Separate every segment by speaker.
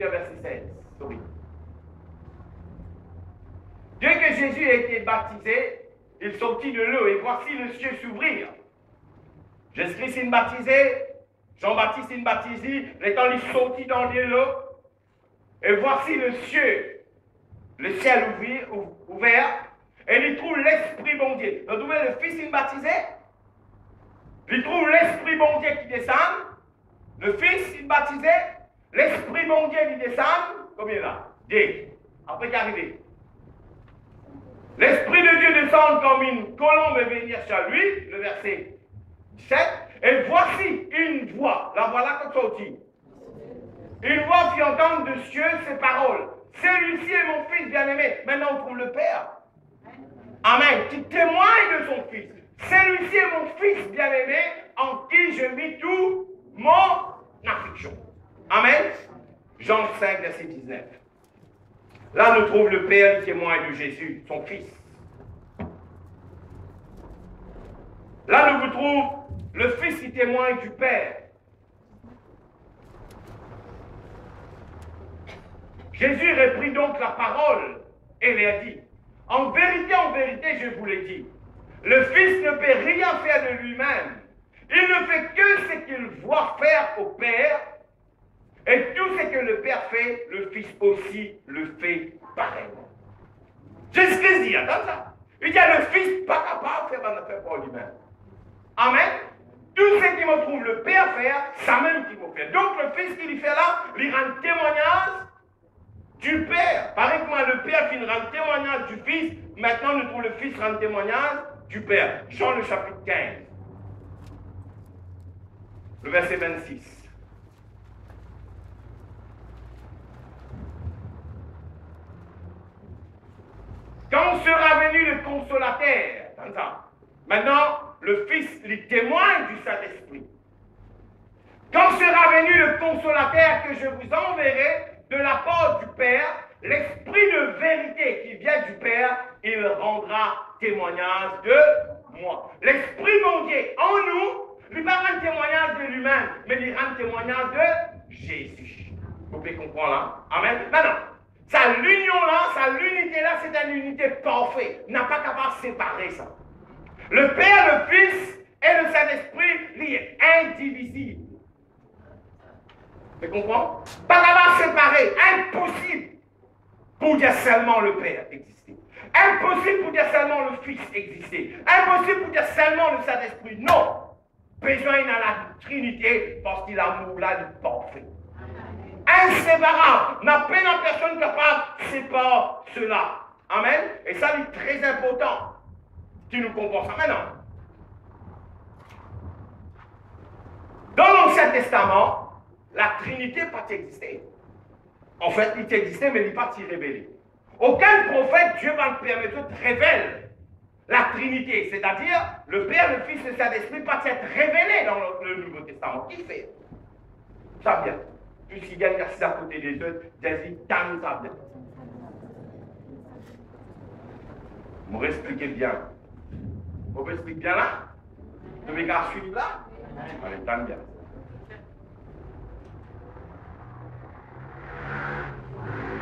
Speaker 1: verset 16. Oui. Dès que Jésus a été baptisé, il sortit de l'eau et voici le ciel s'ouvrir. Jésus-Christ est baptisé, Jean-Baptiste est baptisé, l'étant il sortit dans l'eau et voici le ciel ouvert et il trouve l'Esprit bon Dieu. Donc, vous voyez, le Fils est baptisé, il trouve l'Esprit bon Dieu qui descend, le Fils est baptisé, l'Esprit bon Dieu qui descend, combien là? 2. Après qu'arrivé. L'Esprit de Dieu descend comme une colombe et venir sur lui, le verset 17, et voici une voix, la voilà comme sortie. Une voix fit entendre de cieux ces paroles. Celui-ci est mon fils bien-aimé. Maintenant on trouve le Père. Amen. Qui témoigne de son fils. Celui-ci est mon fils bien-aimé en qui je mis tout mon affection. Amen. Jean 5, verset 19. Là, nous trouvons le Père qui témoigne de Jésus, son Fils. Là, nous vous trouvons le Fils qui témoigne du Père. Jésus reprit donc la parole et lui a dit, en vérité, je vous l'ai dit, le Fils ne peut rien faire de lui-même. Il ne fait que ce qu'il voit faire au Père. Et tout ce que le Père fait, le Fils aussi le fait pareillement. Jésus-Christ dit, attends ça. Il dit, le Fils pas capable de faire un affaire pour lui-même. Amen. Tout ce qu'il me trouve le Père faire, ça même qu'il faut faire. Donc le Fils qu'il fait là, il rend témoignage du Père. Pareil comme le Père qui rend témoignage du Fils, maintenant nous trouvons le Fils rend témoignage du Père. Jean le chapitre 15. Le verset 26. Quand sera venu le consolateur, maintenant le Fils lui témoigne du Saint-Esprit. Quand sera venu le consolateur que je vous enverrai de la part du Père, l'Esprit de vérité qui vient du Père, il rendra témoignage de moi. L'Esprit mon Dieu en nous, il ne va pas rendre témoignage de lui-même, mais il rend témoignage de Jésus. Vous pouvez comprendre là? Amen. Maintenant, sa l'union là, sa l'unité là, c'est une unité parfaite. Il n'a pas capable de séparer ça. Le Père, le Fils et le Saint-Esprit, il est indivisible. Vous comprenez? Pas capable de séparer, impossible pour dire seulement le Père existait. Impossible pour dire seulement le Fils existait. Impossible pour dire seulement le Saint-Esprit. Non. Besoin dans la Trinité parce qu'il a l'amour là est parfait. Inséparable. N'a pas une personne capable de séparer cela. Amen. Et ça, c'est très important. Tu nous comprends ça maintenant. Dans l'Ancien Testament, la Trinité n'a pas existé. En fait, il existait, mais il n'est pas révélé. Aucun prophète, Dieu va le permettre de révéler la Trinité, c'est-à-dire le Père, le Fils et le Saint-Esprit, pas être révélé dans le Nouveau Testament. Qui fait? Ça vient. Puisqu'il y a assis à côté des autres, Jésus, tant ça vient. Vous m'expliquez bien. Vous m'expliquez bien là? Vous m'avez qu'à suivre là? Allez, tant bien.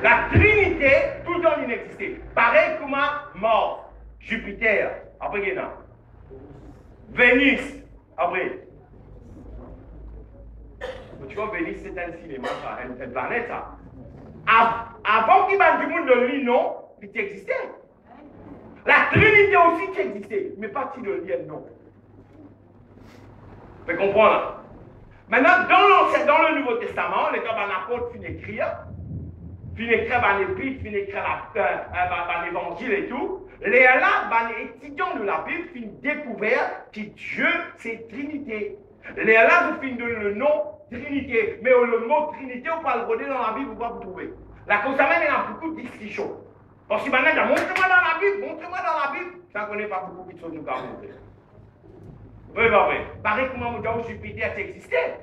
Speaker 1: La Trinité, tout le temps inexistait. Pareil comme mort. Jupiter, après qu'il y a Vénus, après. Tu vois, Vénus, c'est un cinéma, ça, une planète, ça. Avant qu'il y ait du monde de lui, non, il existait. La Trinité aussi qui existait, mais pas qui le lien, non. Vous comprenez là? Maintenant, dans le Nouveau Testament, les gars, l'apôtre finit d'écrire. Fin écrire l'épître, fin écrire l'évangile et tout. Les là, les étudiants de la Bible fin découvert que Dieu, c'est Trinité. Les là, vous finissez le nom Trinité. Mais le mot Trinité, on peut le redire dans la Bible, vous pouvez vous trouver. La cause même, il y a beaucoup de discussions. Parce que maintenant, montrez-moi dans la Bible, montrez-moi dans la Bible. Ça ne connaît pas beaucoup de choses nous avons montré. Oui, bah oui. Pareil comment dans Jupiter existait.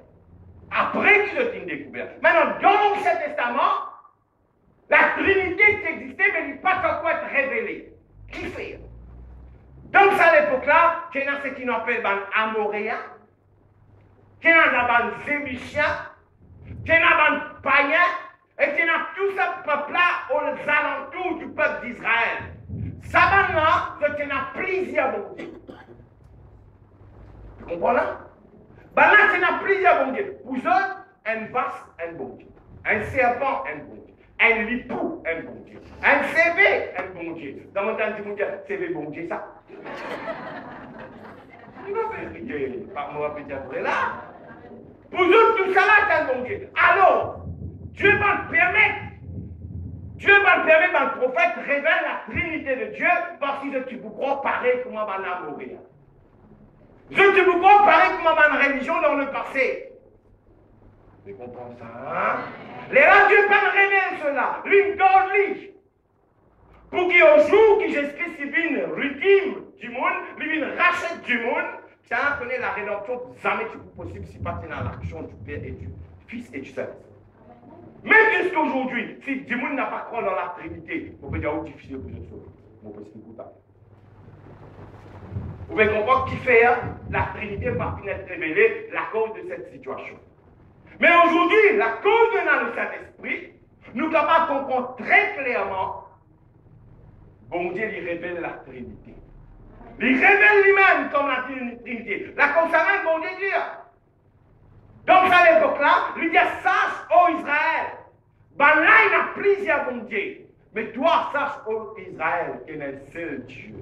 Speaker 1: Après qu'ils ont découvert. Maintenant, dans l'Ancien Testament, la Trinité qui existait, mais il n'est pas encore être révélée. Qui fait? Donc, à l'époque-là, il y a ce qu'on appelle les Amoréens, il y a les Zébiciens, il y a les païens, et peuple-là aux alentours du peuple d'Israël. Ça là, je tiens à plaisir bon Dieu. Tu comprends là? Ben là, tu as plaisir bon Dieu. Pour eux, un vache, un bon Dieu. Un serpent, un bon Dieu. Un lipou, un bon Dieu. Un CV, un bon Dieu. Dans mon temps, tu me dis, CV bon Dieu, ça. Il va faire prier par moi, peut-être là. Pour eux, tout ça là, c'est un bon Dieu. Alors, Dieu va le permettre. Dieu va le permettre, dans le prophète révèle la Trinité de Dieu parce que tu peux croire pareil comment on va mourir. Je te peux croire pareil comment on va une religion dans le passé. Tu comprends ça, hein? Les là, Dieu va révéler cela. Lui, godly. Pour qu'au jour que Jésus-Christ vienne rédime du monde, lui vienne racheter du monde, ça connaît la rédemption jamais possible si pas dans l'action du Père et du Fils et du Saint-Esprit. Même jusqu'à aujourd'hui, si du monde n'a pas croire dans la Trinité, on peut dire que difficile pour se sauver. On peut expliquer ça. Vous pouvez comprendre qui fait la Trinité par être révélée la cause de cette situation. Mais aujourd'hui, la cause de le Saint-Esprit, nous sommes capables de comprendre très clairement, bon Dieu lui révèle la Trinité. Il révèle lui-même comme la Trinité. La concernant, bon Dieu dit. Donc à l'époque-là, il dit, sache, ô Israël, ben là il y a plusieurs bon Dieu. Mais toi, sache, ô Israël, qu'il y a un seul Dieu.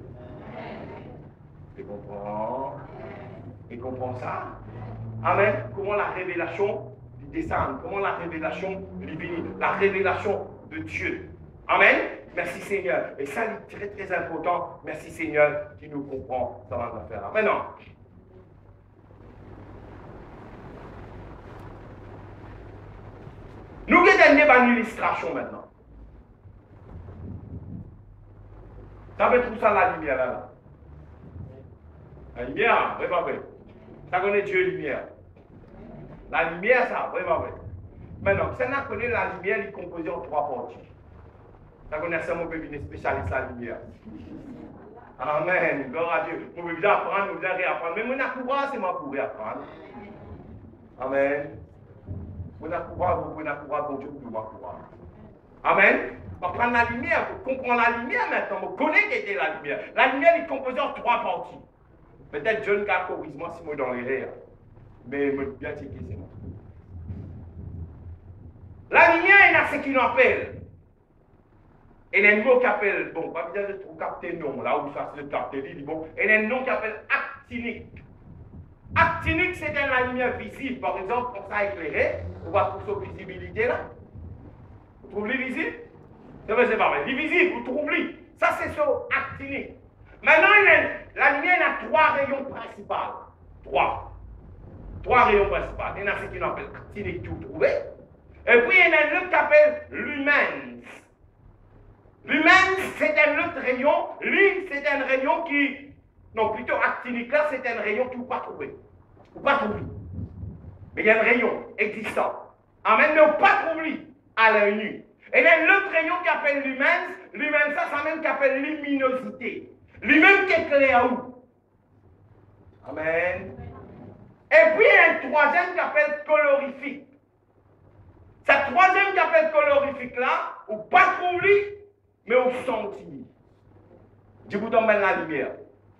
Speaker 1: Tu comprends? Tu comprends ça? Amen. Comment la révélation descend? Comment la révélation divine? La révélation de Dieu. Amen. Merci Seigneur. Et ça, c'est très très important. Merci Seigneur qui nous comprend. Ça va nous faire. Maintenant. Nous avons une illustration maintenant. Ça veut tout ça la lumière là. La lumière, oui, pas vrai. Ça connaît Dieu lumière. La lumière, ça, oui, pas vrai. Maintenant, ça n'a connaît la lumière, il est composé en 3 parties. Ça connaît ça, mon bébé, spécialiste la lumière. Amen. Gloire à Dieu. Mon bébé, apprendre, mon bébé, réapprendre. Mais mon courage, c'est moi pour réapprendre. Amen. Mon courage, bon Dieu, pour moi courage. Amen. On prend la lumière, on comprend la lumière maintenant, on connaît qu'est-ce que la lumière. La lumière est composée en 3 parties. Peut-être John Gars corrige-moi si moi dans les rires. Mais je bien checker c'est moi. La lumière, il y a ce qu'il appelle. Il y a un mot qui appelle, bon, pas besoin de trop capter non, là où ça se capte, il dit bon, il y a un nom qui appelle actinique. Actinique, c'est dans la lumière visible, par exemple, comme ça éclairé, on va trouver cette visibilité là. Vous trouvez visible? C'est pas vrai. Visible, vous trouvez. Ça, c'est sur actinique. Maintenant, la lumière a 3 rayons principaux. 3 rayons principaux. Il y en a ce qu'on appelle actinique, tout trouvé. Et puis, il y en a un autre qui appelle lumens. Lumens, c'est un autre rayon. Lui, c'est un rayon qui. Non, plutôt actinique là, c'est un rayon qui ne peut pas trouver. Ou pas trouver. Mais il y a un rayon existant. Amen, mais on ne peut pas trouver à l'œil nu. Et il y a un autre rayon qui appelle lumens. Lumens, ça même qui appelle luminosité. Lui-même qui est clair où? Amen. Et puis il y a un troisième qui appelle colorifique. Cette troisième qui appelle colorifique là, ou pas trouver, mais au senti. Je vous donne la lumière.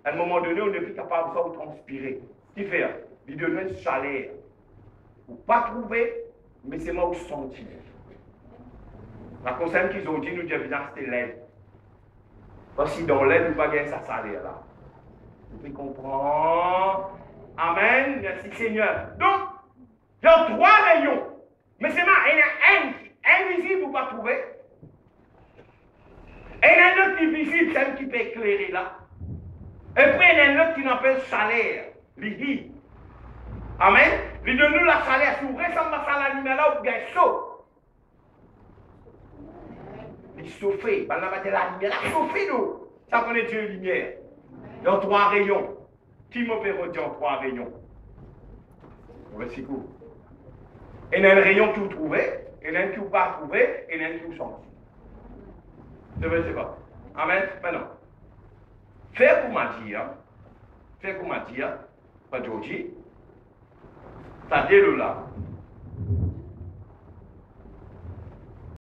Speaker 1: À un moment donné, on n'est plus capable de ça ou transpirer. Ce qui fait? Il donne une chaleur. Ou pas trouver, mais c'est moi au senti. La concerne qu'ils ont dit, nous disons, c'était l'aide. Parce que dans l'aide, nous ne pas gagner sa salaire là. Vous pouvez comprendre? Amen. Merci Seigneur. Donc, il y a 3 rayons. Mais c'est marrant, il y en a un invisible, vous ne pas trouver. Et il y en a un autre qui est visible, c'est un qui peut éclairer là. Et puis il y en a un autre qui appelle chaleur. L'idée. Amen. Il donne nous la chaleur. Si vous ressemblez à la lumière là, vous gagnez chaud. Il chauffait. Ben là, la lumière, la chauffée nous. Ça connaît Dieu lumière. Dans 3 rayons. Qui me peut dire en 3 rayons? Voici cool. Il y a un rayon que vous trouvez, il y en a un qui vous pas trouvé, et il y en a un qui vous senti. Je ne sais pas. Amen. Maintenant. Faire pour m'a dire, pas Georgie, ça dit là.